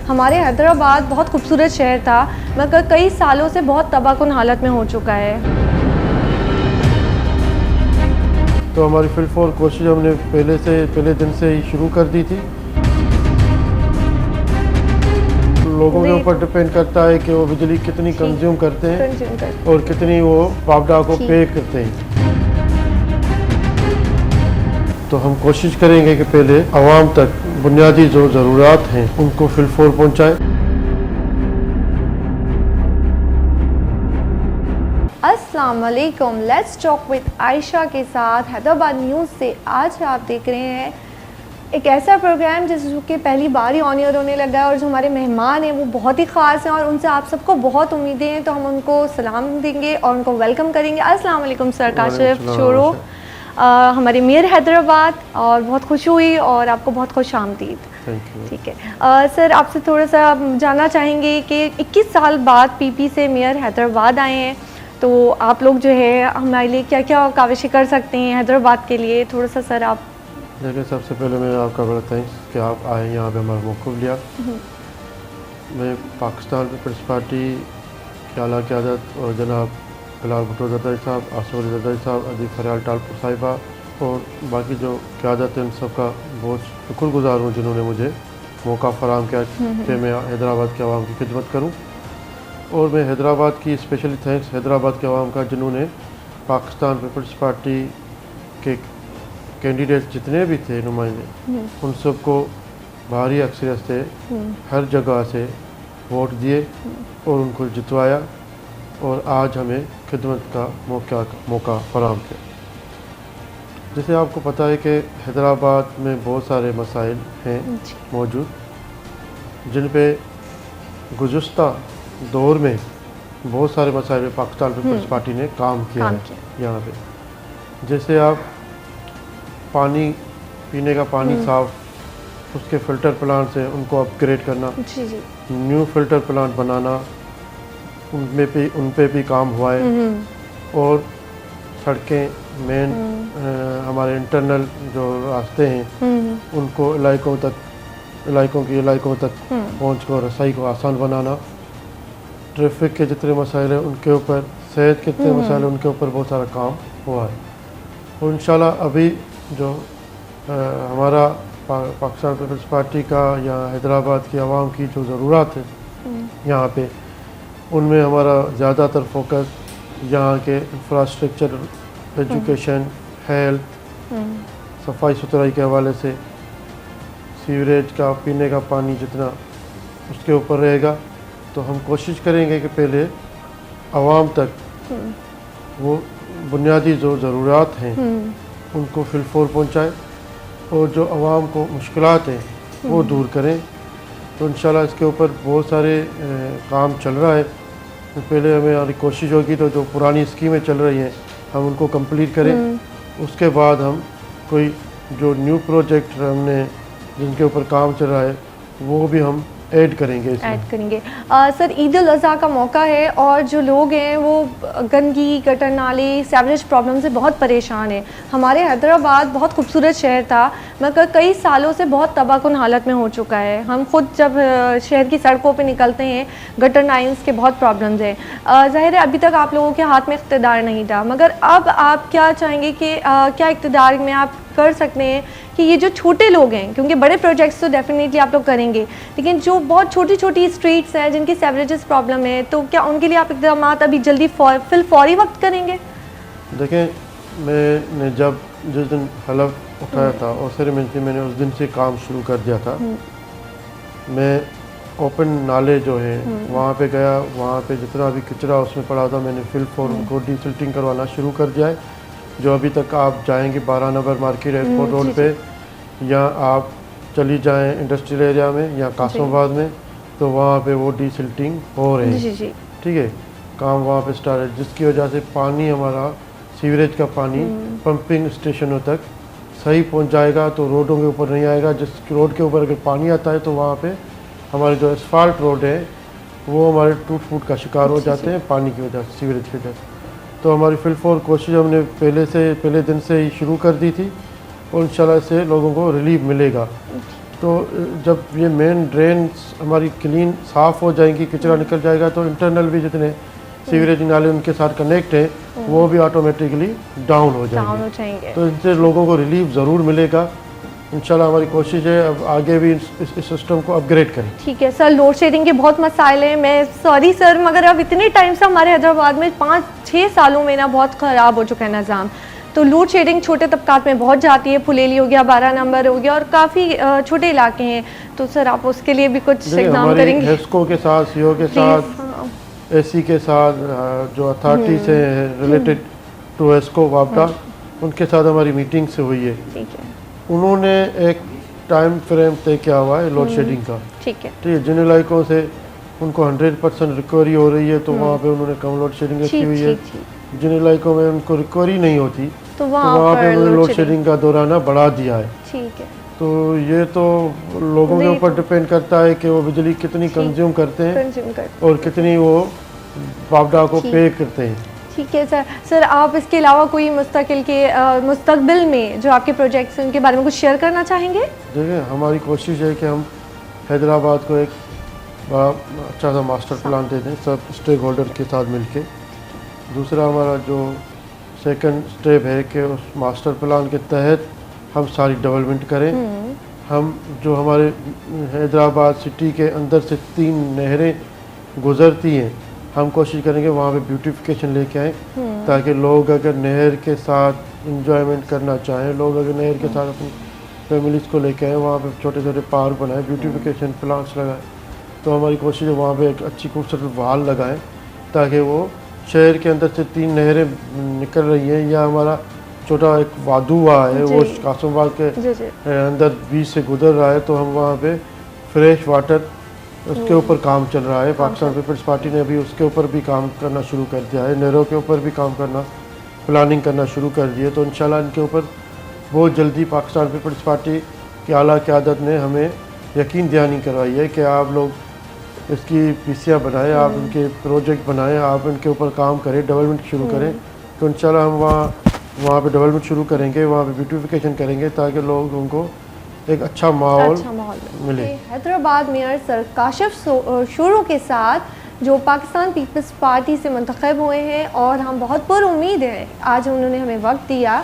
ہمارے حیدرآباد بہت خوبصورت شہر تھا مگر کئی سالوں سے بہت تباہ کن حالت میں ہو چکا ہے. تو ہماری فل فور کوشش ہم نے پہلے دن سے ہی شروع کر دی تھی. لوگوں کے اوپر ڈپینڈ کرتا ہے کہ وہ بجلی کتنی کنزیوم کرتے ہیں اور کتنی وہ پاپڈا کو پے کرتے ہیں. تو ہم کوشش کریں گے کہ پہلے عوام تک بنیادی جو ضرورات ہیں ان کو فل فور پہنچائیں. السلام علیکم، لیٹس ٹاک وتھ عائشہ کے ساتھ حیدرآباد نیوز سے. آج آپ دیکھ رہے ہیں ایک ایسا پروگرام جس کے پہلی بار ہی آن ایئر ہونے لگا ہے اور جو ہمارے مہمان ہیں وہ بہت ہی خاص ہیں اور ان سے آپ سب کو بہت امیدیں ہیں. تو ہم ان کو سلام دیں گے اور ان کو ویلکم کریں گے. السلام علیکم سر کاشف شورو، ہمارے میئر حیدرآباد، اور بہت خوش ہوئی اور آپ کو بہت خوش آمدید. ٹھیک ہے سر، آپ سے تھوڑا سا جاننا چاہیں گے کہ 21 سال بعد پی پی سے میئر حیدرآباد آئے ہیں، تو آپ لوگ جو ہے ہمارے لیے کیا کیا کاوشیں کر سکتے ہیں حیدرآباد کے لیے؟ تھوڑا سا سر آپ. دیکھیں، سب سے پہلے میں آپ کا بڑا تھینکس کہ آپ آئے یہاں پہ ہمارا موقف لیا. میں پاکستان پیپلز پارٹی کے اعلیٰ قیادت اور جناب بلال بھٹو زرداری صاحب، آصف علی زرداری صاحب، عزیز فریال ٹالپور صاحبہ اور باقی جو قیادت ہے ان سب کا بہت شکر گزار ہوں جنہوں نے مجھے موقع فراہم کیا کہ میں حیدرآباد کے عوام کی خدمت کروں. اور میں حیدرآباد کی اسپیشلی تھینکس حیدرآباد کے عوام کا جنہوں نے پاکستان پیپلز پارٹی کے کینڈیڈیٹ جتنے بھی تھے نمائندے ان سب کو بھاری اکثریت سے ہر جگہ سے ووٹ دیے اور ان کو جتوایا اور آج ہمیں خدمت کا موقع فراہم کیا. جیسے آپ کو پتہ ہے کہ حیدرآباد میں بہت سارے مسائل ہیں موجود جن پہ گزشتہ دور میں بہت سارے مسائل پاکستان پیپلز پارٹی نے کام کیا ہے. یہاں پہ جیسے آپ پانی پینے کا پانی صاف، اس کے فلٹر پلانٹ سے ان کو اپ گریڈ کرنا، نیو فلٹر پلانٹ بنانا، ان پہ بھی کام ہوا ہے. اور سڑکیں مین ہمارے انٹرنل جو راستے ہیں ان کو علاقوں تک پہنچ کو رسائی کو آسان بنانا. ٹریفک کے جتنے مسائل ہیں ان کے اوپر، صحت کے جتنے مسائل ہیں ان کے اوپر بہت سارا کام ہوا ہے. اور انشاءاللہ ابھی جو ہمارا پاکستان پیپلز پارٹی کا یا حیدرآباد کی عوام کی جو ضرورات ہیں یہاں پہ، ان میں ہمارا زیادہ تر فوکس یہاں کے انفراسٹرکچر، ایجوکیشن، ہیلتھ، صفائی ستھرائی کے حوالے سے، سیوریج کا، پینے کا پانی جتنا اس کے اوپر رہے گا. تو ہم کوشش کریں گے کہ پہلے عوام تک وہ بنیادی جو ضرورات ہیں ان کو فل فور پہنچائے اور جو عوام کو مشکلات ہیں وہ دور کریں. تو انشاءاللہ اس کے اوپر بہت سارے کام چل رہا ہے. پہلے ہماری کوشش ہوگی تو جو پرانی اسکیمیں چل رہی ہیں ہم ان کو کمپلیٹ کریں. اس کے بعد ہم کوئی جو نیو پروجیکٹ ہم نے جن کے اوپر کام چل رہا ہے وہ بھی ہم ایڈ کریں گے. سر، عید الاضحیٰ کا موقع ہے اور جو لوگ ہیں وہ گندگی، گٹر نالے، سیوریج پرابلم سے بہت پریشان ہیں. ہمارے حیدرآباد بہت خوبصورت شہر تھا مگر کئی سالوں سے بہت تباہ کن حالت میں ہو چکا ہے. ہم خود جب شہر کی سڑکوں پہ نکلتے ہیں گٹر نائنس کے بہت پرابلمز ہیں. ظاہر ہے ابھی تک آپ لوگوں کے ہاتھ میں اقتدار نہیں تھا، مگر اب آپ کیا چاہیں گے کہ کیا اقتدار میں آپ کر سکتے ہیں کہ یہ جو چھوٹے لوگ ہیں، کیونکہ بڑے پروجیکٹس تو ڈیفینیٹلی آپ لوگ کریں گے، لیکن جو بہت چھوٹی چھوٹی اسٹریٹس ہیں جن کی سیوریجز پرابلم ہے، تو کیا ان کے لیے آپ اقدامات ابھی جلدی فوری وقت کریں گے؟ دیکھیں، میں نے جس دن حلف اٹھایا تھا اور سیریمنی میں نے اس دن سے کام شروع کر دیا تھا. میں اوپن نالے جو ہیں وہاں پہ گیا، وہاں پہ جتنا بھی کچرا اس میں پڑا تھا میں نے فل فور ان کو ڈی سلٹنگ کروانا شروع کر دیا ہے. جو ابھی تک آپ جائیں گے 12 نمبر مارکیٹ ایئرپورٹ روڈ پہ، یا آپ چلی جائیں انڈسٹریل ایریا میں یا قاسم آباد میں، تو وہاں پہ وہ ڈی سلٹنگ ہو رہے ہیں. ٹھیک ہے، کام وہاں پہ اسٹارٹ ہے، جس کی وجہ سے پانی ہمارا سیوریج کا پانی پمپنگ اسٹیشنوں تک صحیح پہنچ جائے گا. تو روڈوں کے اوپر نہیں آئے گا. جس روڈ کے اوپر اگر پانی آتا ہے تو وہاں پہ ہمارے جو اسفالٹ روڈ ہے وہ ہمارے ٹوٹ پھوٹ کا شکار ہو جاتے ہیں پانی کی وجہ سے، سیوریج کی وجہ سے. تو ہماری فل فور کوشش ہم نے پہلے دن سے ہی شروع کر دی تھی اور انشاءاللہ اس سے لوگوں کو ریلیف ملے گا. تو جب یہ مین ڈرین ہماری کلین صاف ہو جائیں گی, کچرا نکل جائے گا, تو انٹرنل بھی جتنے سیوریج نالے ان کے ساتھ کنیکٹ ہیں وہ بھی آٹومیٹکلی ڈاؤن ہو جائیں گے. تو ان سے لوگوں کو ریلیف ضرور ملے گا. انشاءاللہ ہماری کوشش ہے اب آگے بھی اس سسٹم کو اپ گریڈ کریں. ٹھیک ہے سر, لوڈ شیڈنگ کے بہت مسائل ہیں. میں سوری سر, مگر اب اتنے ٹائم سے ہمارے حیدرآباد میں 5-6 سالوں میں نا بہت خراب ہو چکا ہے نظام. تو لوڈ شیڈنگ چھوٹے طبقات میں بہت جاتی ہے. پھلیلی ہو گیا, 12 نمبر ہو گیا, اور کافی چھوٹے علاقے ہیں. تو سر آپ اس کے لیے بھی کچھ اقدام کریں گے؟ ہیسکو کے ساتھ, سیو کے ساتھ, اے سی کے ساتھ, جو اتھارٹی سے ریلیٹڈ ٹو ہیسکو وابڈا, ان کے ساتھ ہماری میٹنگ سے ہوئی ہے. ٹھیک ہے, انہوں نے ایک ٹائم فریم طے کیا ہوا ہے لوڈ شیڈنگ کا. ٹھیک ہے, جن علاقوں سے ان کو 100% ریکوری ہو رہی ہے تو وہاں پہ انہوں نے کم لوڈ شیڈنگ رکھی ہوئی ہے. جن علاقوں میں ان کو ریکوری نہیں ہوتی تو وہاں پہ انہوں نے لوڈ شیڈنگ کا دورانہ بڑھا دیا ہے. ٹھیک ہے, تو یہ تو لوگوں کے اوپر ڈپینڈ کرتا ہے کہ وہ بجلی کتنی کنزیوم کرتے ہیں اور کتنی وہ وابڈا کو پے کرتے ہیں. ٹھیک ہے سر. سر آپ اس کے علاوہ کوئی مستقبل میں جو آپ کے پروجیکٹس ہیں ان کے بارے میں کچھ شیئر کرنا چاہیں گے؟ دیکھیں, ہماری کوشش ہے کہ ہم حیدرآباد کو ایک بڑا اچھا سا ماسٹر پلان دے دیں سب اسٹیک ہولڈر کے ساتھ مل کے. دوسرا ہمارا جو سیکنڈ اسٹیپ ہے کہ اس ماسٹر پلان کے تحت ہم ساری ڈیولپمنٹ کریں. ہم جو ہمارے حیدرآباد سٹی کے اندر سے 3 نہریں گزرتی ہیں, ہم کوشش کریں گے وہاں پہ بیوٹیفیکیشن لے کے آئیں تاکہ لوگ اگر نہر کے ساتھ انجوائمنٹ کرنا چاہیں, لوگ اگر نہر کے ساتھ اپنی فیملیز کو لے کے آئیں, وہاں پہ چھوٹے چھوٹے پارک بنائیں, بیوٹیفیکیشن پلانٹس لگائیں. تو ہماری کوشش ہے وہاں پہ ایک اچھی خوبصورت وال لگائیں تاکہ وہ شہر کے اندر سے 3 نہریں نکل رہی ہیں, یا ہمارا چھوٹا ایک وادو ہوا ہے وہ قاسم باغ کے اندر بیچ سے گزر رہا ہے, تو ہم وہاں پہ فریش واٹر اس کے اوپر کام چل رہا ہے. پاکستان پیپلز پارٹی نے ابھی اس کے اوپر بھی کام کرنا شروع کر دیا ہے, نہروں کے اوپر بھی کام کرنا, پلاننگ کرنا شروع کر دی ہے. تو انشاءاللہ ان کے اوپر بہت جلدی پاکستان پیپلز پارٹی کی اعلیٰ قیادت نے ہمیں یقین دہانی کروائی ہے کہ آپ لوگ اس کی پیسیاں بنائیں, آپ ان کے پروجیکٹ بنائیں, آپ ان کے اوپر کام کریں, ڈیولپمنٹ شروع کریں. تو انشاءاللہ ہم وہاں پہ ڈیولپمنٹ شروع کریں گے, وہاں پہ بیوٹیفیکیشن کریں گے تاکہ لوگوں کو ایک اچھا ماحول ملے. حیدرآباد میئر سر کاشف شورو کے ساتھ جو پاکستان پیپلز پارٹی سے منتخب ہوئے ہیں, اور ہم بہت پر امید ہیں آج انہوں نے ہمیں وقت دیا.